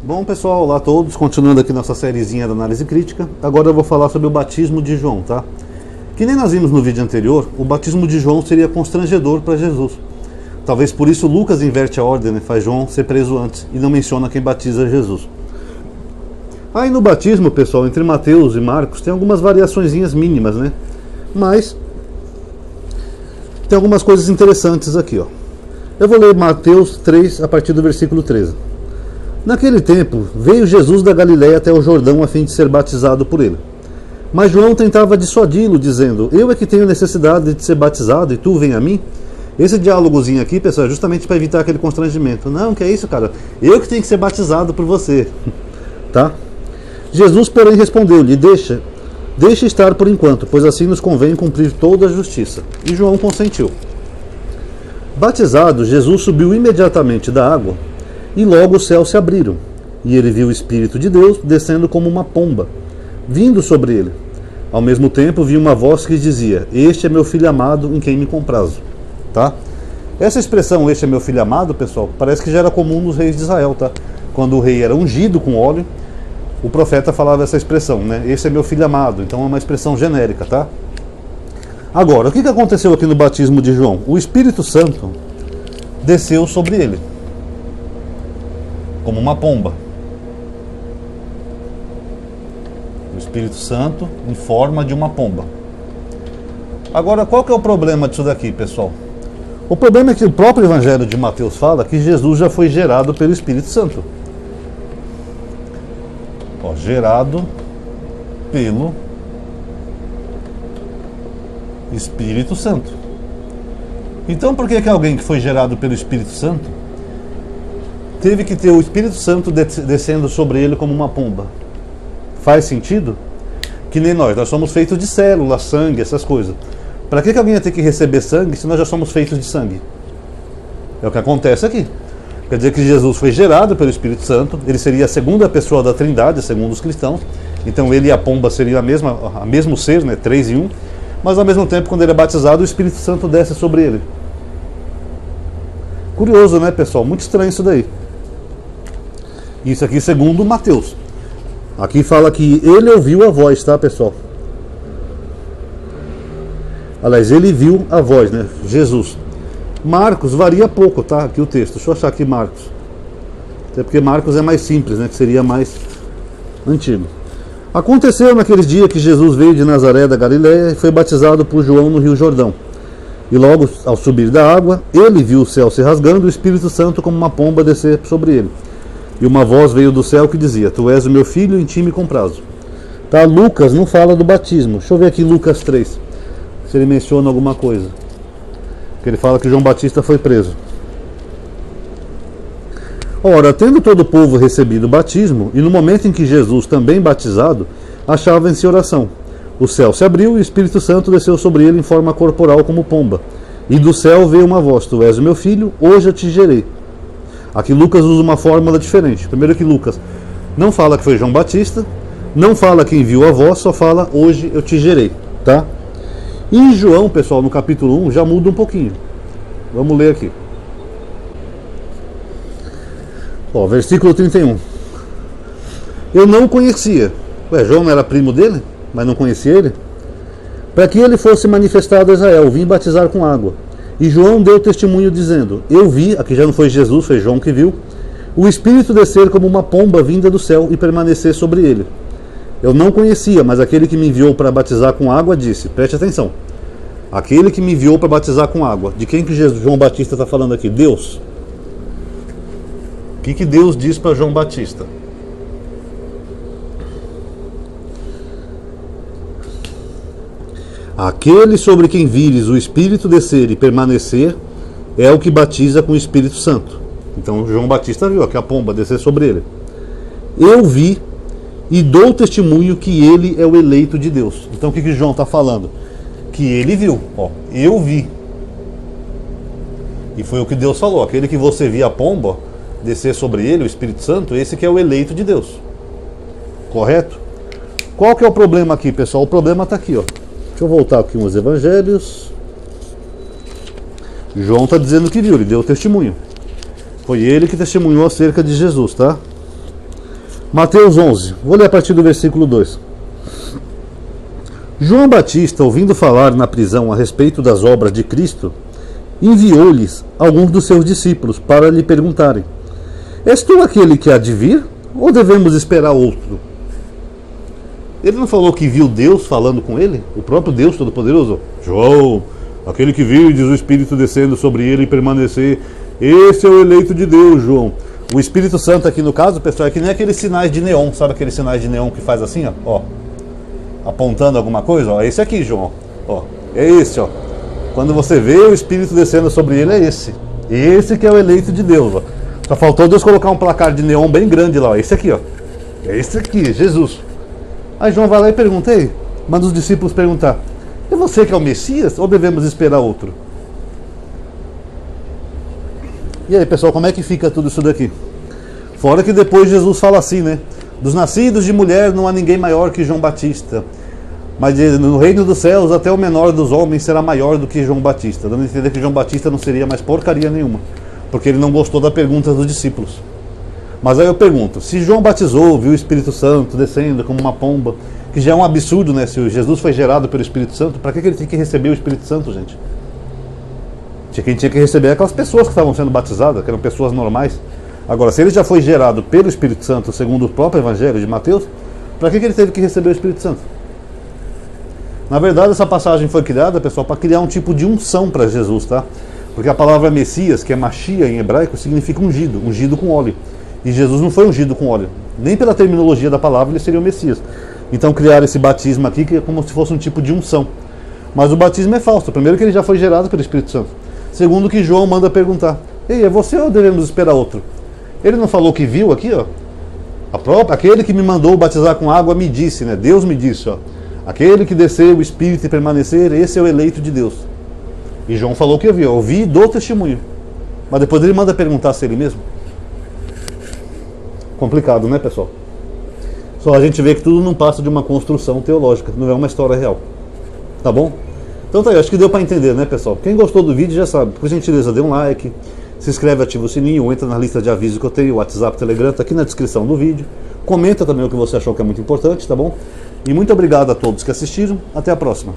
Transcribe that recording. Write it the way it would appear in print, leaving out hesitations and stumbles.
Bom pessoal, olá a todos, continuando aqui nossa sériezinha da análise crítica. Agora eu vou falar sobre o batismo de João, tá? Que nem nós vimos no vídeo anterior, o batismo de João seria constrangedor para Jesus. Talvez por isso Lucas inverte a ordem, né? Faz João ser preso antes e não menciona quem batiza Jesus. Aí no batismo, pessoal, entre Mateus e Marcos tem algumas variaçõezinhas mínimas, né? Mas tem algumas coisas interessantes aqui, ó. Eu vou ler Mateus 3 a partir do versículo 13. Naquele tempo, veio Jesus da Galiléia até o Jordão a fim de ser batizado por ele. Mas João tentava dissuadi-lo, dizendo: eu é que tenho necessidade de ser batizado e tu vem a mim? Esse diálogozinho aqui, pessoal, é justamente para evitar aquele constrangimento. Não, que é isso, cara? Eu que tenho que ser batizado por você. Tá? Jesus, porém, respondeu-lhe: deixa estar por enquanto, pois assim nos convém cumprir toda a justiça. E João consentiu. Batizado, Jesus subiu imediatamente da água, e logo os céus se abriram, e ele viu o Espírito de Deus descendo como uma pomba, vindo sobre ele. Ao mesmo tempo viu uma voz que dizia: este é meu filho amado, em quem me comprazo. Tá? Essa expressão, este é meu filho amado, pessoal, parece que já era comum nos reis de Israel, tá? Quando o rei era ungido com óleo, o profeta falava essa expressão, né? Esse é meu filho amado. Então é uma expressão genérica, tá? Agora, o que aconteceu aqui no batismo de João? O Espírito Santo desceu sobre ele como uma pomba. O Espírito Santo em forma de uma pomba. Agora, qual que é o problema disso daqui, pessoal? O problema é que o próprio Evangelho de Mateus fala que Jesus já foi gerado pelo Espírito Santo. Ó, gerado pelo Espírito Santo. Então, por que alguém que foi gerado pelo Espírito Santo teve que ter o Espírito Santo descendo sobre ele como uma pomba? Faz sentido? Que nem nós somos feitos de células, sangue, essas coisas. Para que alguém ia ter que receber sangue se nós já somos feitos de sangue? É o que acontece aqui. Quer dizer que Jesus foi gerado pelo Espírito Santo, ele seria a segunda pessoa da Trindade, segundo os cristãos. Então ele e a pomba seriam a mesmo ser, né? 3 em 1. Mas ao mesmo tempo, quando ele é batizado, o Espírito Santo desce sobre ele. Curioso, né, pessoal? Muito estranho isso daí. Isso aqui segundo Mateus. Aqui fala que ele ouviu a voz, tá, pessoal? Aliás, ele viu a voz, né? Jesus. Marcos varia pouco, tá? Aqui o texto. Deixa eu achar aqui Marcos. Até porque Marcos é mais simples, né? Que seria mais antigo. Aconteceu naqueles dias que Jesus veio de Nazaré da Galiléia e foi batizado por João no Rio Jordão. E logo, ao subir da água, ele viu o céu se rasgando e o Espírito Santo como uma pomba descer sobre ele. E uma voz veio do céu que dizia: tu és o meu filho, em ti me comprazo. Tá? Lucas não fala do batismo. Deixa eu ver aqui Lucas 3, se ele menciona alguma coisa. Que ele fala que João Batista foi preso. Ora, tendo todo o povo recebido o batismo, e no momento em que Jesus, também batizado, achava-se em oração, o céu se abriu e o Espírito Santo desceu sobre ele em forma corporal como pomba. E do céu veio uma voz: tu és o meu filho, hoje eu te gerei. Aqui Lucas usa uma fórmula diferente. Primeiro que Lucas não fala que foi João Batista, não fala quem viu a voz, só fala: hoje eu te gerei, tá? E em João, pessoal, no capítulo 1, já muda um pouquinho. Vamos ler aqui. Ó, versículo 31. Eu não o conhecia. João não era primo dele, mas não conhecia ele? Para que ele fosse manifestado a Israel, vim batizar com água. E João deu testemunho dizendo: eu vi, aqui já não foi Jesus, foi João que viu, o Espírito descer como uma pomba vinda do céu e permanecer sobre ele. Eu não conhecia, mas aquele que me enviou para batizar com água disse, preste atenção, aquele que me enviou para batizar com água, de quem que João Batista está falando aqui? Deus. O que Deus diz para João Batista? Aquele sobre quem vires o Espírito descer e permanecer é o que batiza com o Espírito Santo. Então João Batista viu aqui a pomba descer sobre ele. Eu vi e dou testemunho que ele é o eleito de Deus. Então o que João está falando? Que ele viu. Ó, eu vi. E foi o que Deus falou. Aquele que você via a pomba descer sobre ele, o Espírito Santo, esse que é o eleito de Deus. Correto? Qual que é o problema aqui, pessoal? O problema está aqui, ó. Deixa eu voltar aqui uns evangelhos. João está dizendo que viu, ele deu testemunho. Foi ele que testemunhou acerca de Jesus, tá? Mateus 11, vou ler a partir do versículo 2. João Batista, ouvindo falar na prisão a respeito das obras de Cristo, enviou-lhes alguns dos seus discípulos para lhe perguntarem: És tu aquele que há de vir, ou devemos esperar outro? Ele não falou que viu Deus falando com ele? O próprio Deus Todo-Poderoso? João, aquele que viu, diz o Espírito descendo sobre ele e permanecer. Esse é o eleito de Deus, João. O Espírito Santo aqui no caso, pessoal, é que nem aqueles sinais de neon. Sabe aqueles sinais de neon que faz assim, ó? Apontando alguma coisa? Ó, esse aqui, João. Ó, é esse, ó. Quando você vê o Espírito descendo sobre ele, é esse. Esse que é o eleito de Deus, ó. Só faltou Deus colocar um placar de neon bem grande lá, ó. Esse aqui, ó. É esse aqui, Jesus. Aí João vai lá e pergunta: Ei, manda os discípulos perguntar: é você que é o Messias ou devemos esperar outro? E aí, pessoal, como é que fica tudo isso daqui? Fora que depois Jesus fala assim, né? Dos nascidos de mulher não há ninguém maior que João Batista, mas no reino dos céus até o menor dos homens será maior do que João Batista, dando a entender que João Batista não seria mais porcaria nenhuma, porque ele não gostou da pergunta dos discípulos. Mas aí eu pergunto, se João batizou, viu o Espírito Santo descendo como uma pomba, que já é um absurdo, né? Se Jesus foi gerado pelo Espírito Santo, para que ele tinha que receber o Espírito Santo, gente? Quem tinha que receber aquelas pessoas que estavam sendo batizadas, que eram pessoas normais. Agora, se ele já foi gerado pelo Espírito Santo, segundo o próprio Evangelho de Mateus, para que ele teve que receber o Espírito Santo? Na verdade, essa passagem foi criada, pessoal, para criar um tipo de unção para Jesus, tá? Porque a palavra Messias, que é Machia em hebraico, significa ungido, ungido com óleo. E Jesus não foi ungido com óleo. Nem pela terminologia da palavra ele seria o Messias. Então criaram esse batismo aqui, que é como se fosse um tipo de unção. Mas o batismo é falso. Primeiro que ele já foi gerado pelo Espírito Santo. Segundo que João manda perguntar: Ei, é você ou devemos esperar outro? Ele não falou que viu aqui, ó? Aquele que me mandou batizar com água me disse, né? Deus me disse, ó. Aquele que desceu o Espírito e permanecer, esse é o eleito de Deus. E João falou que viu. Eu ouvi e dou testemunho. Mas depois ele manda perguntar se ele mesmo. Complicado, né, pessoal? Só a gente vê que tudo não passa de uma construção teológica, não é uma história real. Tá bom? Então tá aí, acho que deu para entender, né, pessoal? Quem gostou do vídeo já sabe, por gentileza, dê um like, se inscreve, ativa o sininho, ou entra na lista de avisos que eu tenho, WhatsApp, Telegram, tá aqui na descrição do vídeo. Comenta também o que você achou que é muito importante, tá bom? E muito obrigado a todos que assistiram, até a próxima.